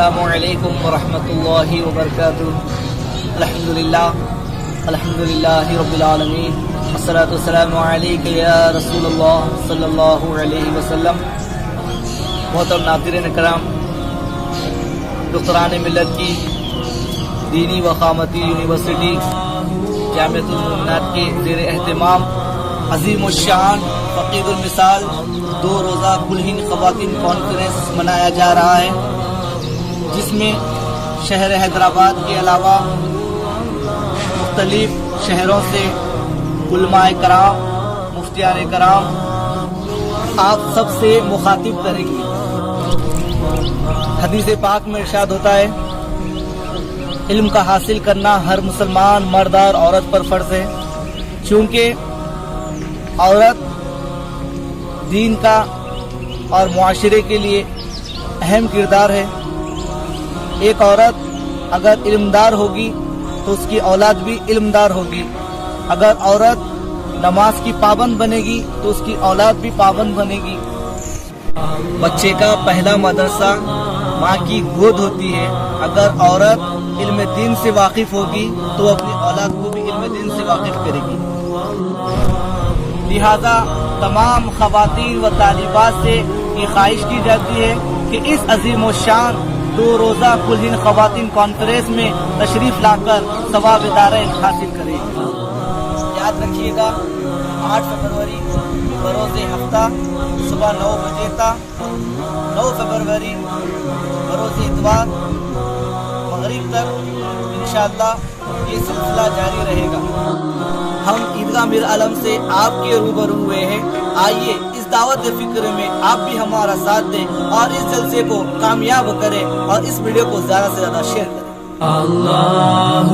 السلام علیکم ورحمۃ اللہ وبرکاتہ۔ الحمدللہ رب العالمین، والصلاۃ والسلام علیک یا رسول اللہ صلی اللہ علیہ وسلم۔ محترم ناظرین کرام، دختران ملت کی دینی و قامتی یونیورسٹی جامعۃ المومنات کے زیر اہتمام عظیم الشان فقید المثال 2 روزہ کلہین خواتین کانفرنس منایا جا رہا ہے، جس میں شہر حیدرآباد کے علاوہ مختلف شہروں سے علماء کرام، مفتیان کرام آپ سب سے مخاطب کریں گے۔ حدیث پاک میں ارشاد ہوتا ہے، علم کا حاصل کرنا ہر مسلمان مرد اور عورت پر فرض ہے، چونکہ عورت دین کا اور معاشرے کے لیے اہم کردار ہے۔ ایک عورت اگر علمدار ہوگی تو اس کی اولاد بھی علمدار ہوگی، اگر عورت نماز کی پابند بنے گی تو اس کی اولاد بھی پابند بنے گی۔ بچے کا پہلا مدرسہ ماں کی گود ہوتی ہے، اگر عورت علم دین سے واقف ہوگی تو اپنی اولاد کو بھی علم دین سے واقف کرے گی۔ لہذا تمام خواتین و طالبات سے یہ خواہش کی جاتی ہے کہ اس عظیم الشان 2 روزہ کلہین خواتین کانفرنس میں تشریف لا کر ثواب دارین حاصل کریں۔ یاد رکھیے گا، 8 فروری بروز ہفتہ صبح 9 بجے تا 9 فروری بروز اتوار مغرب تک انشاءاللہ یہ سلسلہ جاری رہے گا۔ ہم عیدگاہ میر عالم سے آپ کے روبرو ہوئے ہیں، آئیے اس دعوت فکر میں آپ بھی ہمارا ساتھ دیں اور اس جلسے کو کامیاب کریں اور اس ویڈیو کو زیادہ سے زیادہ شیئر کریں۔ اللہ